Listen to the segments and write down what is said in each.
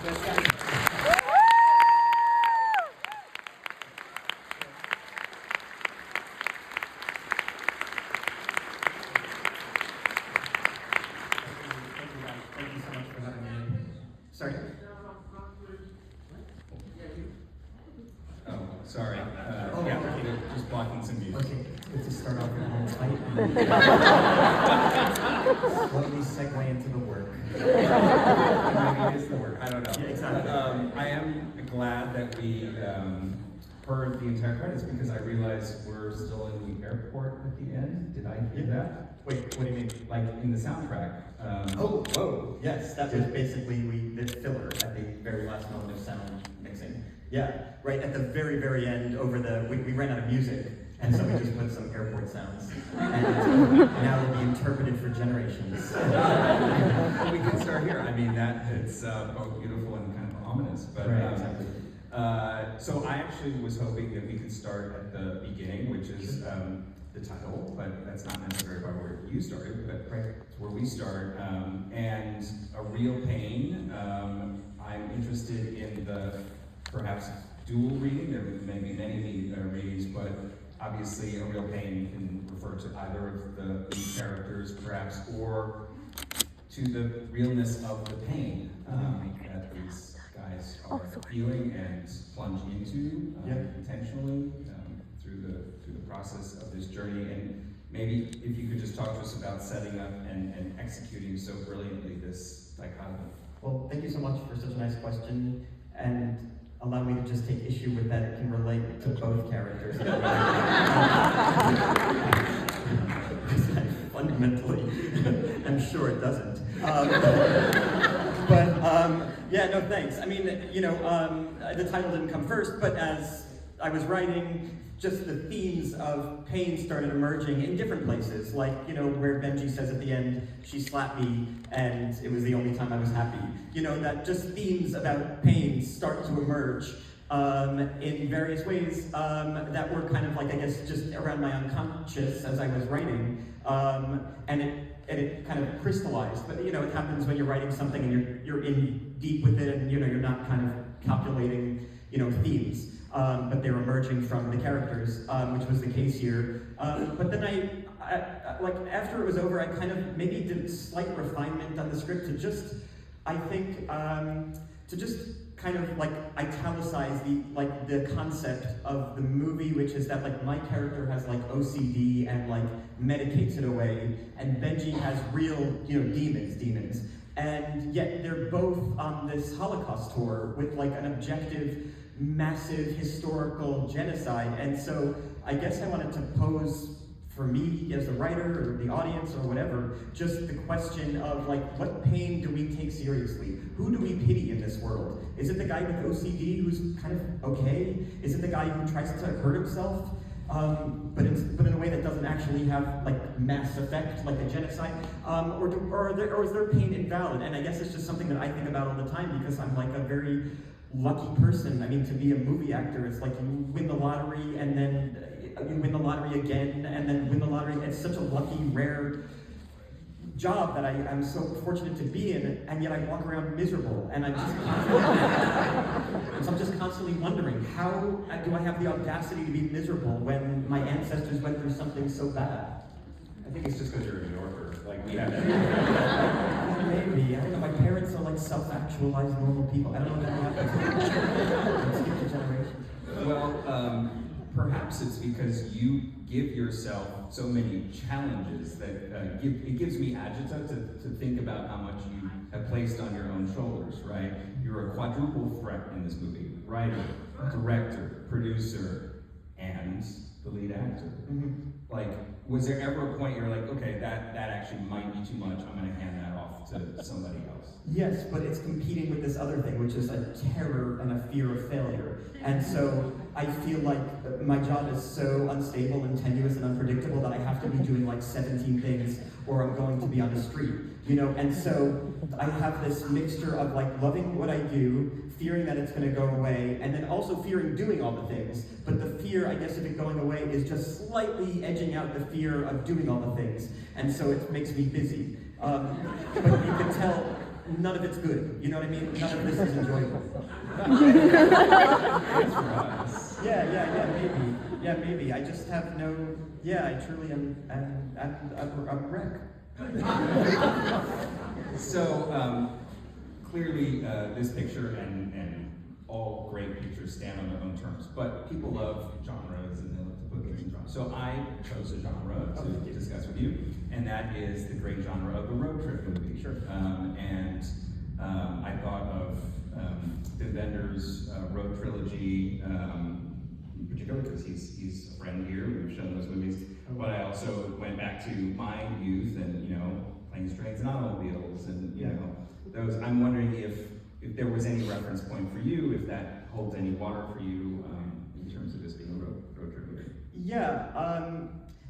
Sorry. Oh, sorry. Yeah, they're just blocking some views. Okay, good to start off with a little tight. Slowly segue into the work. Maybe it is the work. I don't know. Yeah, exactly. I am glad that we heard the entire credits because I realized we're still in the airport at the end. Did I hear that? Wait, what do you mean? Like in the soundtrack. Whoa, yes, that was basically the filler at the very last moment of sound mixing. Yeah, right at the very, very end we ran out of music, and so we just put some airport sounds. And now it'll be interpreted for generations. We can start here. I mean, it's both beautiful and kind of ominous. But, right, exactly. So I actually was hoping that we could start at the beginning, which is the title, but that's not necessarily where you started, but it's where we start. And A Real Pain, I'm interested in the perhaps dual reading. There may be many readings, but obviously A Real Pain can refer to either of the lead characters, perhaps, or to the realness of the pain that these guys are feeling and plunge into intentionally through the process of this journey. And maybe if you could just talk to us about setting up and executing so brilliantly this dichotomy. Well, thank you so much for such a nice question, and allow me to just take issue with that it can relate to both characters. Fundamentally, I'm sure it doesn't. Yeah, no thanks. I mean, the title didn't come first, but as I was writing, just the themes of pain started emerging in different places, like, where Benji says at the end, she slapped me and it was the only time I was happy. That just themes about pain start to emerge in various ways that were kind of like, I guess, just around my unconscious as I was writing, and it kind of crystallized. But, it happens when you're writing something and you're in deep with it and, you're not kind of calculating, themes. But they're emerging from the characters, which was the case here. But then I like, after it was over, I kind of maybe did slight refinement on the script to just, I think, to just kind of like italicize the concept of the movie, which is that like my character has like OCD and like medicates it away, and Benji has real, demons. And yet they're both on this Holocaust tour with like an objective, massive historical genocide. And so I guess I wanted to pose, for me as the writer or the audience or whatever, just the question of like, what pain do we take seriously? Who do we pity in this world? Is it the guy with OCD who's kind of okay? Is it the guy who tries to hurt himself? But in a way that doesn't actually have like mass effect, like a genocide, or is their pain invalid? And I guess it's just something that I think about all the time because I'm like a very lucky person. I mean, to be a movie actor, it's like you win the lottery and then you win the lottery again and then win the lottery. It's such a lucky, rare job that I'm so fortunate to be in, and yet I walk around miserable, and I'm just constantly wondering, how do I have the audacity to be miserable when my ancestors went through something so bad? I think it's just because you're a New Yorker. Like, we have that. Maybe. I don't know. My parents are like self-actualized normal people. I don't know what that happens. Skip the generation. Well, perhaps it's because you give yourself so many challenges that it gives me agita to think about how much you have placed on your own shoulders, right? You're a quadruple threat in this movie: writer, director, producer, and the lead actor. Mm-hmm. Like, was there ever a point you're like, okay, that actually might be too much, I'm gonna hand that off to somebody else? Yes, but it's competing with this other thing, which is a terror and a fear of failure. And so I feel like my job is so unstable and tenuous and unpredictable that I have to be doing like 17 things or I'm going to be on the street, And so I have this mixture of like loving what I do, fearing that it's gonna go away, and then also fearing doing all the things. But the fear, I guess, of it going away is just slightly edging out the fear of doing all the things. And so it makes me busy. But you can tell none of it's good. You know what I mean? None of this is enjoyable. Yeah, maybe. I just have no. Yeah, I truly am. I'm a wreck. So clearly, this picture and all great pictures stand on their own terms, but people love genres and they love to put things in genres. So I chose a genre to discuss with you, and that is the great genre of the road trip movie. Sure. I thought of Vin Bender's Road Trilogy, in particular because he's a friend here. We've shown those movies, but I also went back to my youth and Planes, Trains, and Automobiles, and those. I'm wondering if there was any reference point for you, if that holds any water for you in terms of this being a road trip movie. Yeah,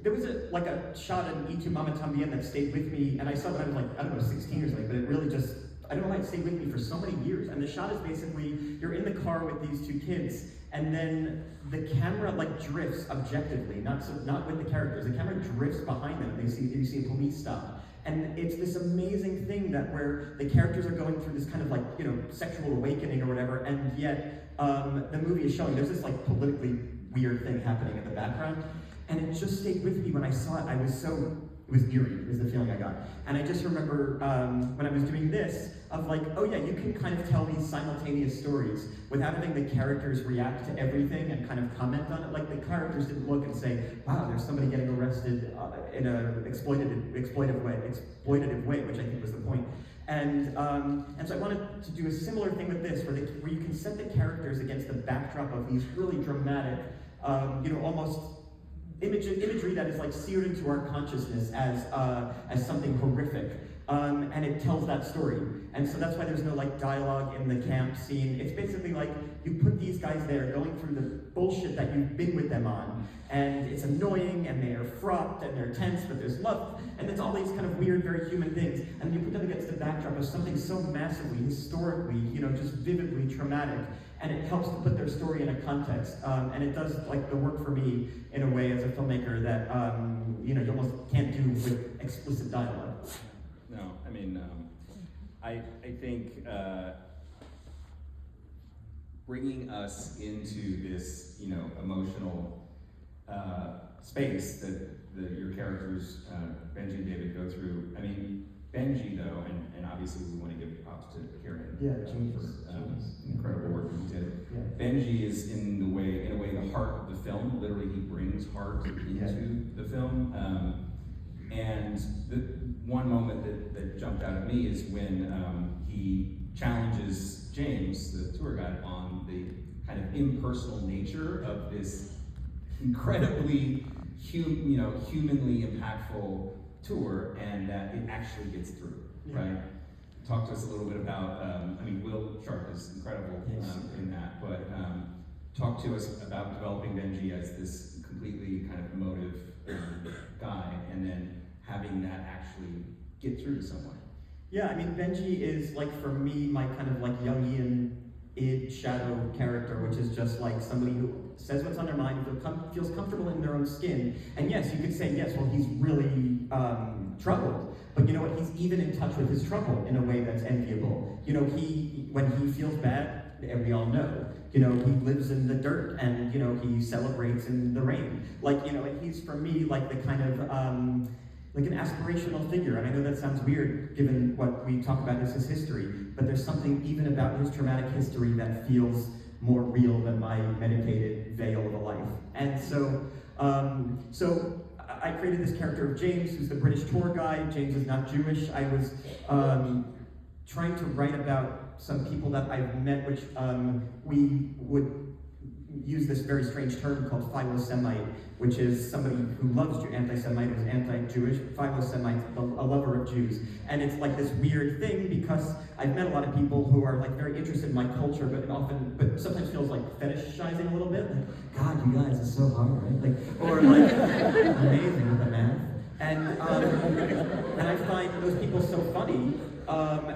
there was a shot in E2 Mama Tambien that stayed with me, and I saw that I was I don't know, 16 or something, but it really just, I don't know why it stayed with me for so many years. And the shot is basically, you're in the car with these two kids, and then the camera drifts objectively, not with the characters. The camera drifts behind them, and you see a police stop. And it's this amazing thing that where the characters are going through this kind of sexual awakening or whatever, and yet the movie is showing there's this politically weird thing happening in the background. And it just stayed with me when I saw it. It was eerie, is the feeling I got. And I just remember when I was doing this, of oh yeah, you can kind of tell these simultaneous stories without having the characters react to everything and kind of comment on it. The characters didn't look and say, wow, there's somebody getting arrested in an exploitative way, which I think was the point. And so I wanted to do a similar thing with this, where you can set the characters against the backdrop of these really dramatic, almost imagery that is seared into our consciousness as something horrific, and it tells that story. And so that's why there's no dialogue in the camp scene. It's basically you put these guys there going through the bullshit that you've been with them on, and it's annoying, and they are fraught, and they're tense, but there's love, and it's all these kind of weird, very human things, and you put them against the backdrop of something so massively, historically, just vividly traumatic, and it helps to put their story in a context, and it does the work for me in a way as a filmmaker that you almost can't do with explicit dialogue. No, I mean, I think bringing us into this emotional space that your characters Benji and David go through. I mean, Benji though, and obviously we want to give props to Karen for incredible work he did. Yeah. Benji is in a way the heart of the film. Literally, he brings heart into the film. And the one moment that jumped out at me is when he challenges James, the tour guide, on the kind of impersonal nature of this incredibly humanly impactful tour, and that it actually gets through, right? Talk to us a little bit about, Will Sharp is incredible in that, but talk to us about developing Benji as this completely kind of emotive guy, and then having that actually get through to someone. Yeah, I mean, Benji is, for me, my kind of Jungian id shadow character, which is just somebody who says what's on their mind, feels comfortable in their own skin. And yes, you could say, yes, well, he's really troubled. But you know what? He's even in touch with his trouble in a way that's enviable. When he feels bad, and we all know, he lives in the dirt, and he celebrates in the rain. And he's for me the kind of an aspirational figure. And I know that sounds weird given what we talk about as his history, but there's something even about his traumatic history that feels more real than my medicated veil of a life. And so I created this character of James, who's the British tour guide. James is not Jewish. I was trying to write about some people that I've met, which we would use this very strange term called philo-Semite, which is somebody who loves anti-Semite, is anti-Jewish, philo-Semite, a lover of Jews. And it's this weird thing because I've met a lot of people who are very interested in my culture, but sometimes feels fetishizing a little bit. God, you guys, it's so hard, right? Or amazing with the math. And I find those people so funny.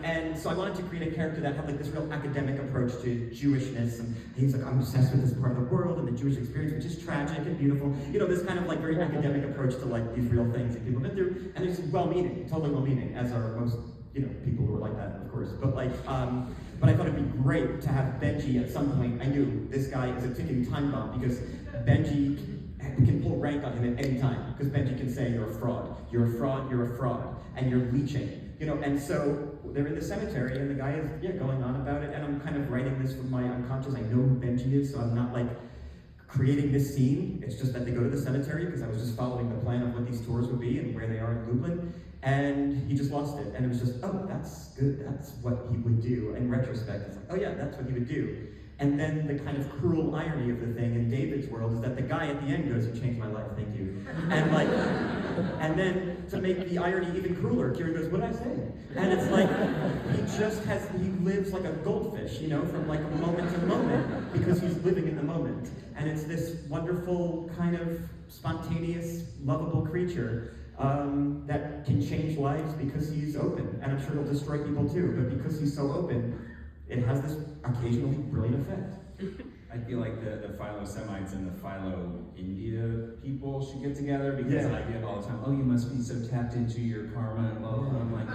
And so I wanted to create a character that had this real academic approach to Jewishness, and he's I'm obsessed with this part of the world and the Jewish experience, which is tragic and beautiful. This kind of very academic approach to these real things that people have been through, and it's well-meaning, totally well-meaning, as are most people who are like that, of course. But but I thought it'd be great to have Benji at some point. I knew this guy is a ticking time bomb because Benji can pull rank on him at any time. Because Benji can say, you're a fraud, you're a fraud, you're a fraud, and you're leeching. And so they're in the cemetery, and the guy is going on about it, and I'm kind of writing this from my unconscious. I know who Benji is, so I'm not like creating this scene. It's just that they go to the cemetery because I was just following the plan of what these tours would be and where they are in Lublin, and he just lost it. And it was just, oh, that's good. That's what he would do. In retrospect, it's like, oh yeah, that's what he would do. And then the kind of cruel irony of the thing in David's world is that the guy at the end goes, "You changed my life, thank you." And then to make the irony even crueler, Kieran goes, "What did I say?" And it's like, he lives like a goldfish, from like moment to moment, because he's living in the moment. And it's this wonderful kind of spontaneous, lovable creature that can change lives because he's open. And I'm sure he'll destroy people too, but because he's so open, it has this occasionally brilliant effect. I feel like the Philo-Semites and the Philo-India people should get together because I get all the time, oh, you must be so tapped into your karma and blah, blah, blah. I'm like,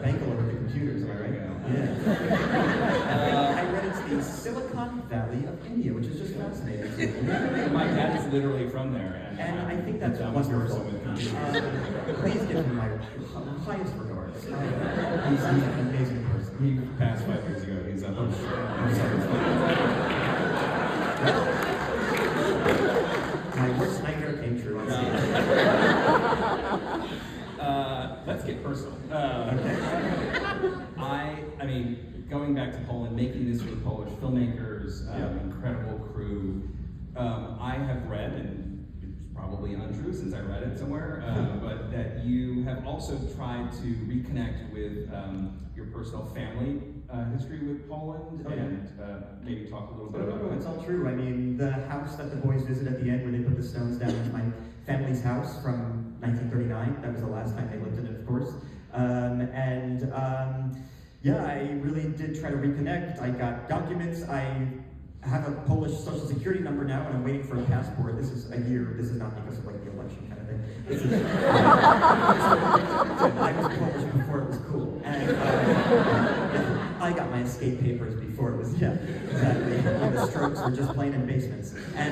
Bangalore with the computers, am I right? Yeah. I read it's the Silicon Valley of India, which is just fascinating. My dad is literally from there. And I think that's wonderful. Please give him my highest regards. He's an amazing person. He passed 5 years ago. He's up. I'm sorry. My worst nightmare came true on stage. Let's get personal. Okay. I mean, going back to Poland, making this with Polish filmmakers, incredible crew. I have read, and it's probably untrue since I read it somewhere, but that you have also tried to reconnect with your personal family history with Poland, and maybe talk a little bit about that. It's all true. I mean, the house that the boys visit at the end where they put the stones down is my family's house from 1939. That was the last time they lived in it, of course. I really did try to reconnect. I got documents. I have a Polish social security number now, and I'm waiting for a passport. This is a year. This is not because of like the election kind of thing. This is, I was Polish before it was cool, and I got my escape papers before it was exactly. When the Strokes were just playing in basements, I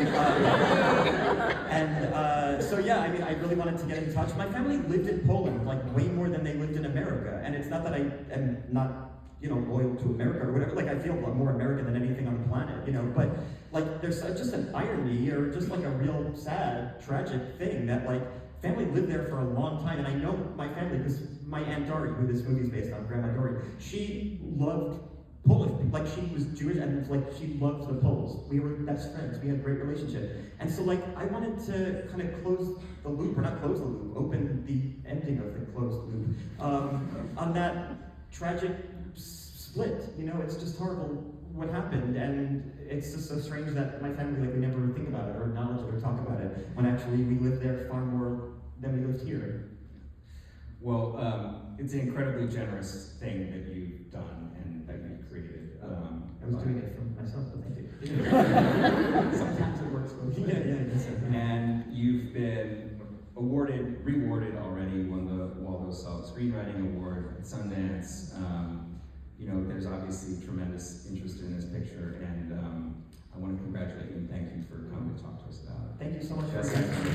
mean, I really wanted to get in touch. My family lived in Poland like way more than they lived in America, and it's not that I am not loyal to America or whatever. Like, I feel more American than anything on the planet, but like, there's just an irony or just like a real sad, tragic thing that like, family lived there for a long time, and I know my family because my Aunt Dory, who this movie's based on, Grandma Dory, she loved Polish, like she was Jewish and like she loved the Poles. We were best friends, we had a great relationship. And so like, I wanted to kind of close the loop, or not close the loop, open the ending of the closed loop, on that tragic split. It's just horrible what happened, and it's just so strange that my family, like, we never think about it or acknowledge it or talk about it, when actually we lived there far more than we lived here. Well, it's an incredibly generous thing that you've done and that you've created. I was doing it for myself, but thank you. Sometimes it works well. And you've been rewarded already. Won the Waldo Salt Screenwriting Award at Sundance. There's obviously tremendous interest in this picture, and I want to congratulate you and thank you for coming to talk to us about it. Thank you so much for having me.